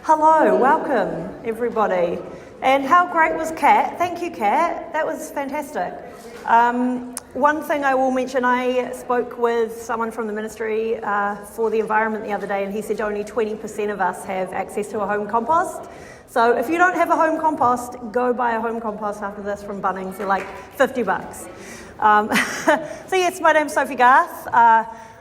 Hello, welcome everybody. And how great was Kat? Thank you, Kat. That was fantastic. One thing I will mention, I spoke with someone from the Ministry for the Environment the other day, and he said only 20% of us have access to a home compost. So if you don't have a home compost, go buy a home compost after this from Bunnings. They're like $50. So yes, my name's Sophie Garth.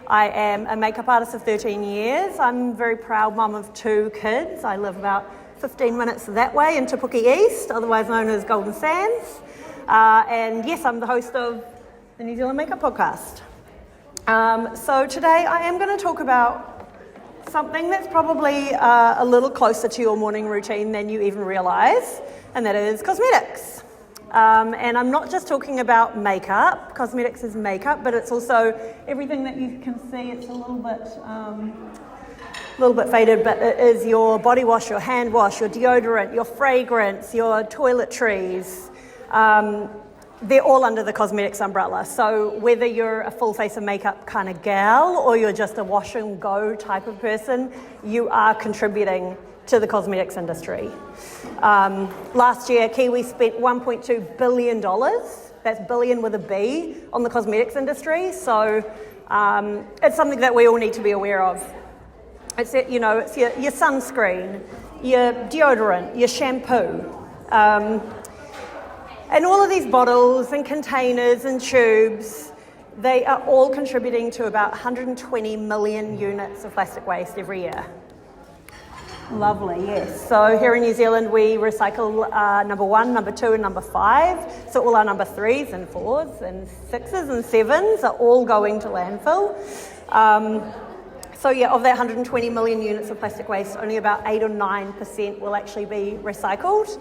I am a makeup artist of 13 years. I'm a very proud mum of 2 kids. I live about 15 minutes that way in Te Puke East, otherwise known as Golden Sands. And yes, I'm the host of the New Zealand Makeup Podcast. So today I am going to talk about something that's probably a little closer to your morning routine than you even realise, and that is cosmetics. And I'm not just talking about makeup. Cosmetics is makeup, but it's also everything that you can see. It's a little bit faded, but it is your body wash, your hand wash, your deodorant, your fragrance, your toiletries. They're all under the cosmetics umbrella. So whether you're a full face of makeup kind of gal or you're just a wash and go type of person, you are contributing to the cosmetics industry. Last year, Kiwi spent $1.2 billion, that's billion with a B, on the cosmetics industry. So it's something that we all need to be aware of. It's your sunscreen, your deodorant, your shampoo. And all of these bottles and containers and tubes, they are all contributing to about 120 million units of plastic waste every year. Lovely, yes. So here in New Zealand, we recycle number 1, number 2, and number 5. So all our number 3s and 4s and 6s and 7s are all going to landfill. So yeah, of that 120 million units of plastic waste, only about 8 or 9% will actually be recycled.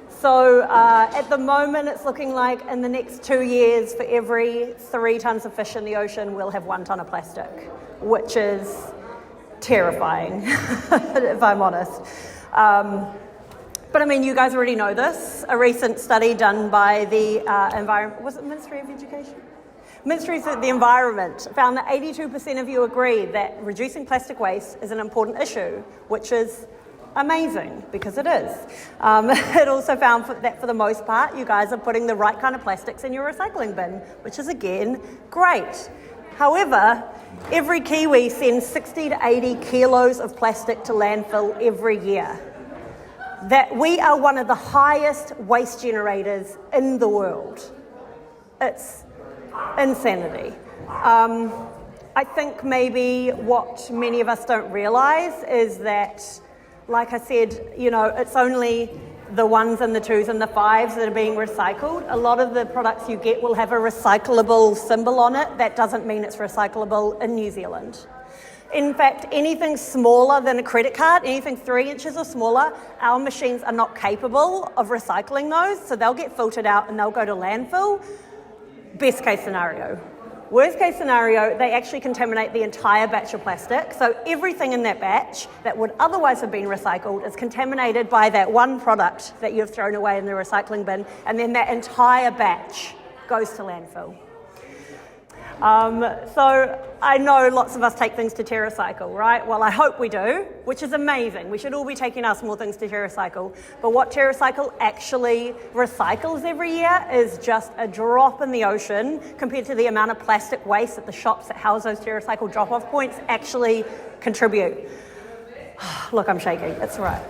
So at the moment, it's looking like in the next 2 years, for every 3 tons of fish in the ocean, we'll have 1 ton of plastic, which is terrifying, if I'm honest. But I mean, you guys already know this. A recent study done by the Ministry of Education? Ministry of the Environment found that 82% of you agree that reducing plastic waste is an important issue, which is amazing, because it is. It also found that for the most part, you guys are putting the right kind of plastics in your recycling bin, which is, again, great. However, every Kiwi sends 60 to 80 kilos of plastic to landfill every year. That we are one of the highest waste generators in the world. It's insanity. I think maybe what many of us don't realise is that, like I said, it's only the 1s and the 2s and the 5s that are being recycled. A lot of the products you get will have a recyclable symbol on it. That doesn't mean it's recyclable in New Zealand. In fact, anything smaller than a credit card, anything 3 inches or smaller, our machines are not capable of recycling those, so they'll get filtered out and they'll go to landfill. Best case scenario. Worst case scenario, they actually contaminate the entire batch of plastic. So everything in that batch that would otherwise have been recycled is contaminated by that one product that you've thrown away in the recycling bin, and then that entire batch goes to landfill. So I know lots of us take things to TerraCycle, right? Well, I hope we do, which is amazing. We should all be taking our small things to TerraCycle. But what TerraCycle actually recycles every year is just a drop in the ocean compared to the amount of plastic waste that the shops that house those TerraCycle drop-off points actually contribute. Look, I'm shaking. It's all right.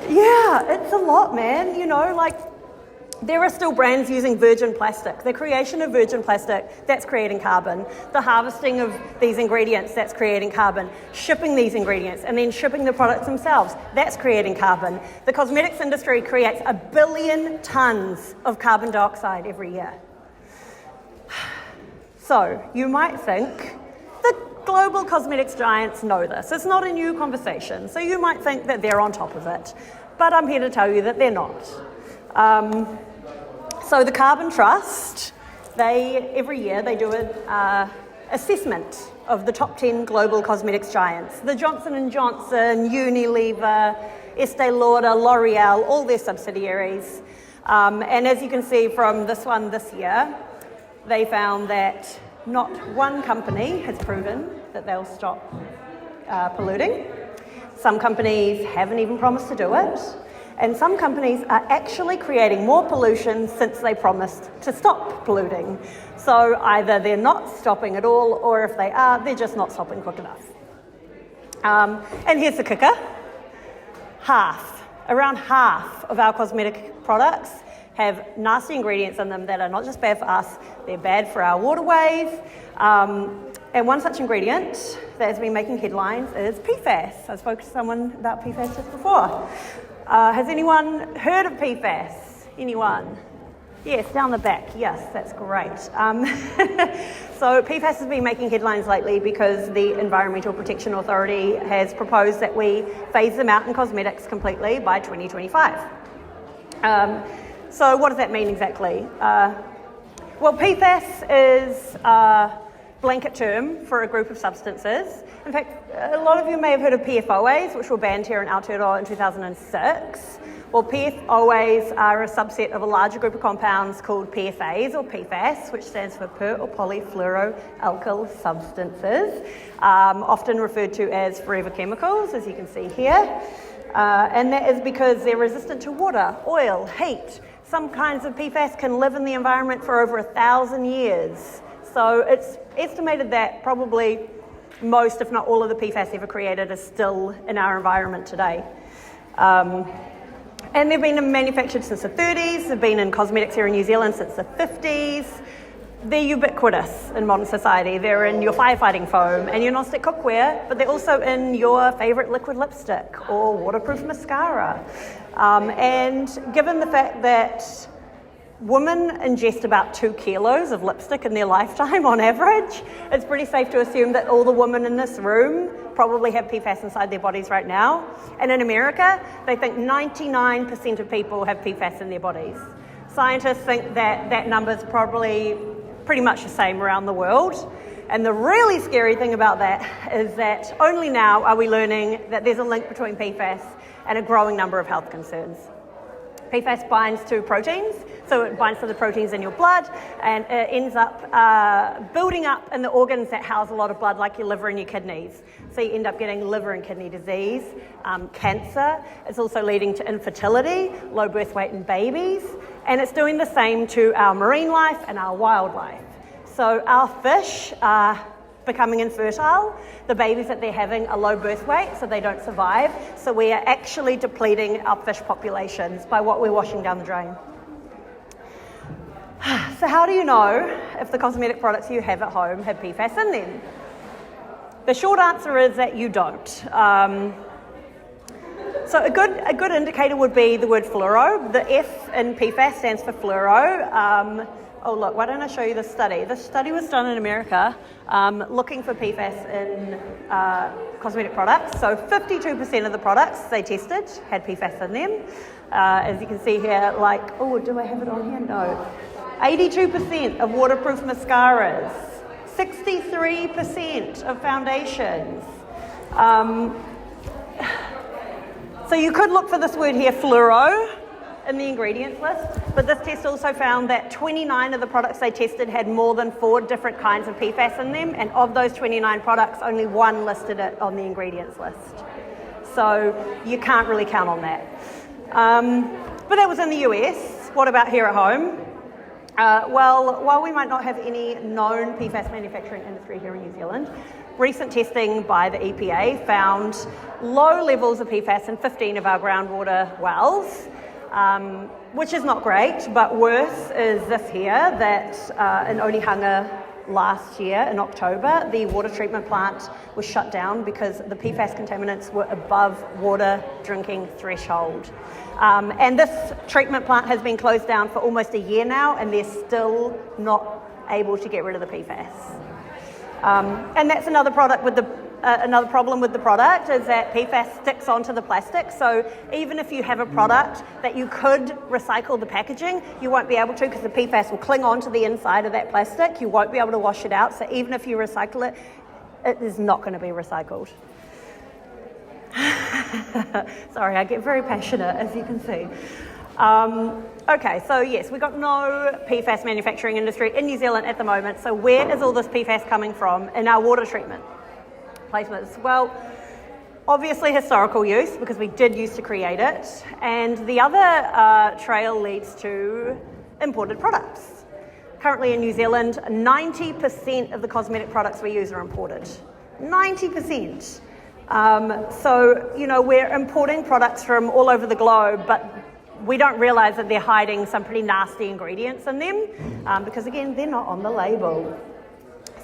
Yeah, it's a lot, man. There are still brands using virgin plastic. The creation of virgin plastic, that's creating carbon. The harvesting of these ingredients, that's creating carbon. Shipping these ingredients and then shipping the products themselves, that's creating carbon. The cosmetics industry creates 1 billion tons of carbon dioxide every year. So you might think the global cosmetics giants know this. It's not a new conversation. So you might think that they're on top of it. But I'm here to tell you that they're not. So the Carbon Trust, every year they do an assessment of the top 10 global cosmetics giants. The Johnson & Johnson, Unilever, Estee Lauder, L'Oreal, all their subsidiaries. And as you can see from this one this year, they found that not one company has proven that they'll stop polluting. Some companies haven't even promised to do it. And some companies are actually creating more pollution since they promised to stop polluting. So either they're not stopping at all, or if they are, they're just not stopping quick enough. And here's the kicker. Around half of our cosmetic products have nasty ingredients in them that are not just bad for us, they're bad for our waterways. And one such ingredient that has been making headlines is PFAS. I spoke to someone about PFAS just before. Has anyone heard of PFAS? Anyone? Yes, down the back. Yes, that's great. So PFAS has been making headlines lately because the Environmental Protection Authority has proposed that we phase them out in cosmetics completely by 2025. So what does that mean exactly? Well, PFAS is a blanket term for a group of substances. In fact, a lot of you may have heard of PFOAs, which were banned here in Aotearoa in 2006. Well, PFOAs are a subset of a larger group of compounds called PFAs, or PFAS, which stands for per or polyfluoroalkyl substances, often referred to as forever chemicals, as you can see here. And that is because they're resistant to water, oil, heat. Some kinds of PFAS can live in the environment for over 1,000 years. So it's estimated that probably most, if not all, of the PFAS ever created is still in our environment today. And they've been manufactured since the 30s, they've been in cosmetics here in New Zealand since the 50s. They're ubiquitous in modern society. They're in your firefighting foam and your non-stick cookware, but they're also in your favourite liquid lipstick or waterproof mascara. And given the fact that women ingest about 2 kilos of lipstick in their lifetime on average, it's pretty safe to assume that all the women in this room probably have PFAS inside their bodies right now. And in America, they think 99% of people have PFAS in their bodies. Scientists think that that number is probably pretty much the same around the world. And the really scary thing about that is that only now are we learning that there's a link between PFAS and a growing number of health concerns. PFAS binds to proteins, so it binds to the proteins in your blood and it ends up building up in the organs that house a lot of blood, like your liver and your kidneys. So you end up getting liver and kidney disease, cancer. It's also leading to infertility, low birth weight in babies, and it's doing the same to our marine life and our wildlife. So our fish are becoming infertile. The babies that they're having are low birth weight, so they don't survive. So we are actually depleting our fish populations by what we're washing down the drain. So how do you know if the cosmetic products you have at home have PFAS in them? The short answer is that you don't. So a good indicator would be the word fluoro. The F in PFAS stands for fluoro. Oh look, why don't I show you this study? This study was done in America looking for PFAS in cosmetic products. So 52% of the products they tested had PFAS in them. As you can see here, do I have it on here? No. 82% of waterproof mascaras, 63% of foundations. So you could look for this word here, fluoro, in the ingredients list, but this test also found that 29 of the products they tested had more than 4 different kinds of PFAS in them, and of those 29 products, only 1 listed it on the ingredients list. So you can't really count on that. But that was in the US. What about here at home? Well, while we might not have any known PFAS manufacturing industry here in New Zealand, recent testing by the EPA found low levels of PFAS in 15 of our groundwater wells, which is not great, but worse is this here, that in Onehunga last year in October, the water treatment plant was shut down because the PFAS contaminants were above water drinking threshold. And this treatment plant has been closed down for almost a year now, and they're still not able to get rid of the PFAS. And that's another another problem with the product is that PFAS sticks onto the plastic. So even if you have a product that you could recycle the packaging, you won't be able to because the PFAS will cling onto the inside of that plastic. You won't be able to wash it out. So even if you recycle it, it is not going to be recycled. Sorry, I get very passionate, as you can see. Okay, so yes, we've got no PFAS manufacturing industry in New Zealand at the moment. So where is all this PFAS coming from in our water treatment placements? Well, Obviously historical use, because we did used to create it, and the other trail leads to imported products. Currently in New Zealand, 90% of the cosmetic products we use are imported. 90%. So, you know, we're importing products from all over the globe, but we don't realise that they're hiding some pretty nasty ingredients in them, because again, they're not on the label.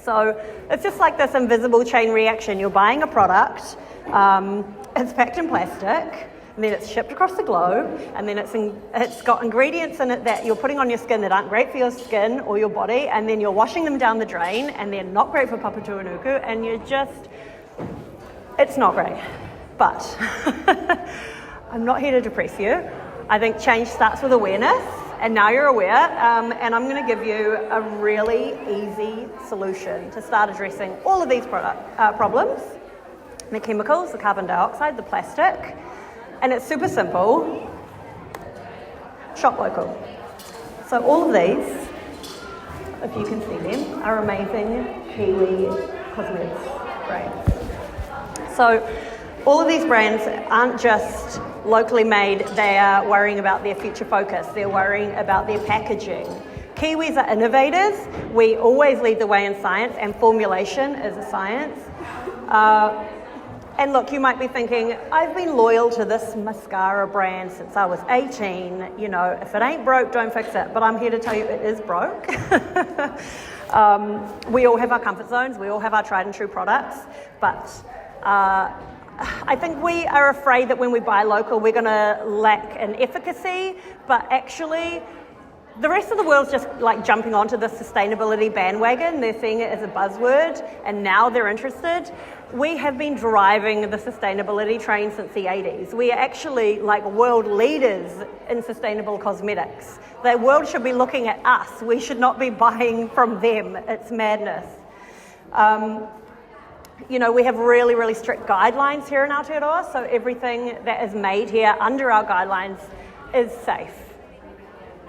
So it's just like this invisible chain reaction. You're buying a product, it's packed in plastic, and then it's shipped across the globe, and then it's got ingredients in it that you're putting on your skin that aren't great for your skin or your body, and then you're washing them down the drain, and they're not great for Papatūānuku, and it's not great. But I'm not here to depress you. I think change starts with awareness, and now you're aware, and I'm going to give you a really easy solution to start addressing all of these problems. The chemicals, the carbon dioxide, the plastic, and it's super simple. Shop local. So all of these, if you can see them, are amazing Kiwi cosmetics brands. So all of these brands aren't just locally made, they are worrying about their future focus, they're worrying about their packaging. Kiwis are innovators, we always lead the way in science, and formulation is a science. And look, you might be thinking, I've been loyal to this mascara brand since I was 18, you know, if it ain't broke, don't fix it. But I'm here to tell you it is broke. We all have our comfort zones, we all have our tried and true products, but I think we are afraid that when we buy local, we're going to lack in efficacy, but actually, the rest of the world's just like jumping onto the sustainability bandwagon. They're seeing it as a buzzword, and now they're interested. We have been driving the sustainability train since the 80s. We are actually like world leaders in sustainable cosmetics. The world should be looking at us. We should not be buying from them. It's madness. You know, we have really, really strict guidelines here in Aotearoa, so everything that is made here under our guidelines is safe.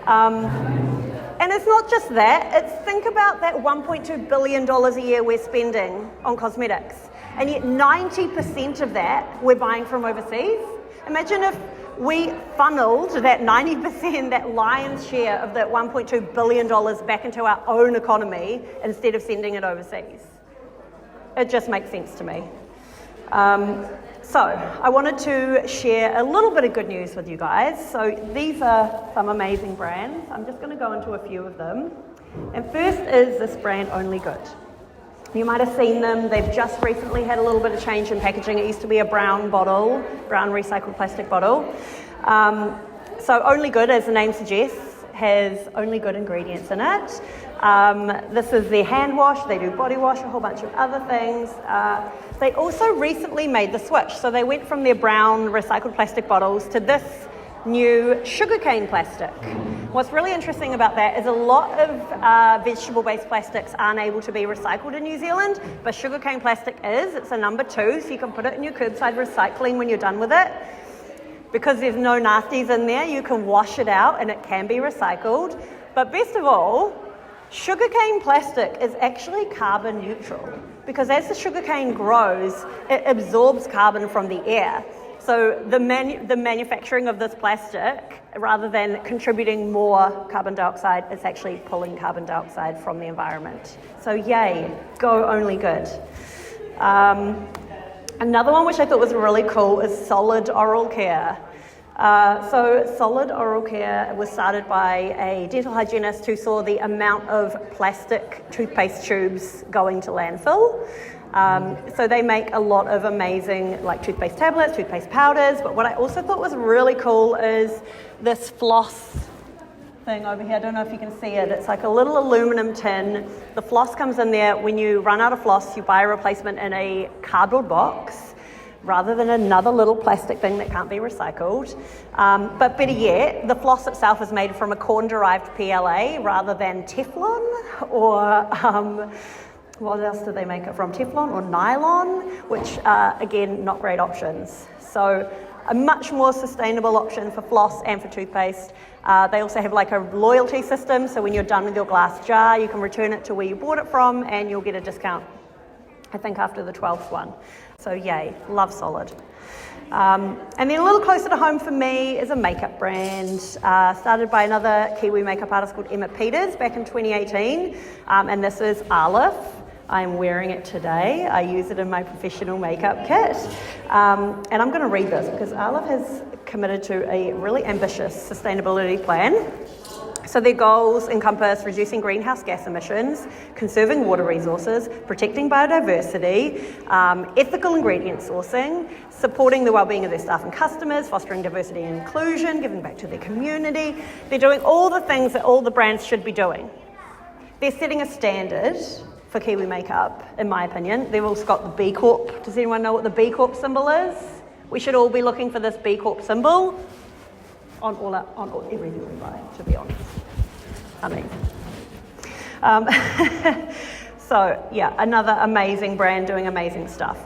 And it's not just that, it's think about that $1.2 billion a year we're spending on cosmetics, and yet 90% of that we're buying from overseas. Imagine if we funneled that 90%, that lion's share of that $1.2 billion back into our own economy instead of sending it overseas. It just makes sense to me. So I wanted to share a little bit of good news with you guys. So these are some amazing brands. I'm just going to go into a few of them. And first is this brand, Only Good. You might have seen them. They've just recently had a little bit of change in packaging. It used to be a brown bottle, brown recycled plastic bottle. So Only Good, as the name suggests, has only good ingredients in it. This is their hand wash, they do body wash, a whole bunch of other things. They also recently made the switch, so they went from their brown recycled plastic bottles to this new sugarcane plastic. What's really interesting about that is a lot of vegetable-based plastics aren't able to be recycled in New Zealand, but sugarcane plastic is. It's a number 2, so you can put it in your curbside recycling when you're done with it. Because there's no nasties in there, you can wash it out and it can be recycled. But best of all, sugarcane plastic is actually carbon neutral, because as the sugarcane grows, it absorbs carbon from the air. So the manufacturing of this plastic, rather than contributing more carbon dioxide, it's actually pulling carbon dioxide from the environment. So yay, go Only Good. Another one which I thought was really cool is Solid Oral Care. So Solid Oral Care was started by a dental hygienist who saw the amount of plastic toothpaste tubes going to landfill. So they make a lot of amazing like toothpaste tablets, toothpaste powders, but what I also thought was really cool is this floss thing over here. I don't know if you can see it. It's like a little aluminum tin. The floss comes in there. When you run out of floss, you buy a replacement in a cardboard box rather than another little plastic thing that can't be recycled. But better yet, the floss itself is made from a corn-derived PLA rather than Teflon or what else do they make it from? Teflon or nylon, which are, again, not great options. So a much more sustainable option for floss and for toothpaste. They also have like a loyalty system, so when you're done with your glass jar, you can return it to where you bought it from and you'll get a discount, I think, after the 12th one. So yay, love solid. And then a little closer to home for me is a makeup brand, started by another Kiwi makeup artist called Emma Peters back in 2018, and this is Olive. I'm wearing it today. I use it in my professional makeup kit. And I'm going to read this because Olive has committed to a really ambitious sustainability plan. So their goals encompass reducing greenhouse gas emissions, conserving water resources, protecting biodiversity, ethical ingredient sourcing, supporting the well-being of their staff and customers, fostering diversity and inclusion, giving back to their community. They're doing all the things that all the brands should be doing. They're setting a standard for Kiwi makeup, in my opinion. They've also got the B Corp. Does anyone know what the B Corp symbol is? We should all be looking for this B Corp symbol on everything we buy, to be honest. So yeah, another amazing brand doing amazing stuff.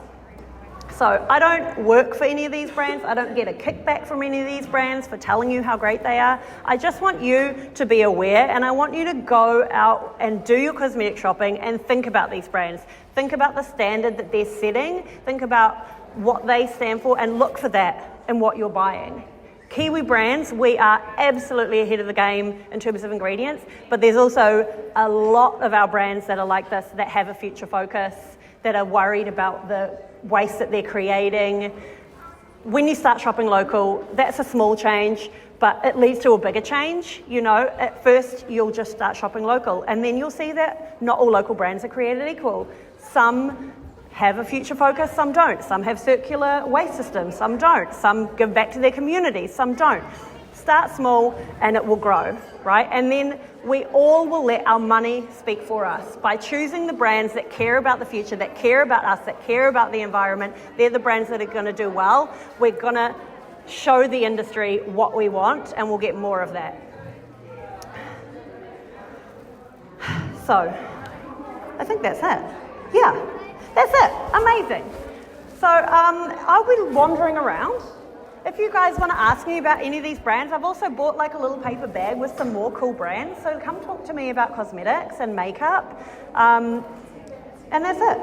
So I don't work for any of these brands. I don't get a kickback from any of these brands for telling you how great they are. I just want you to be aware, and I want you to go out and do your cosmetic shopping and think about these brands. Think about the standard that they're setting. Think about what they stand for and look for that in what you're buying. Kiwi brands, we are absolutely ahead of the game in terms of ingredients, but there's also a lot of our brands that are like this, that have a future focus, that are worried about the waste that they're creating. When you start shopping local, that's a small change, but it leads to a bigger change. You know, at first you'll just start shopping local, and then you'll see that not all local brands are created equal. Some have a future focus, some don't. Some have circular waste systems, some don't. Some give back to their communities, some don't. Start small and it will grow, right? And then we all will let our money speak for us. By choosing the brands that care about the future, that care about us, that care about the environment, they're the brands that are going to do well. We're going to show the industry what we want, and we'll get more of that. So, I think that's it. Yeah. That's it. Amazing. So I'll be wandering around. If you guys want to ask me about any of these brands, I've also bought like a little paper bag with some more cool brands. So come talk to me about cosmetics and makeup. And that's it.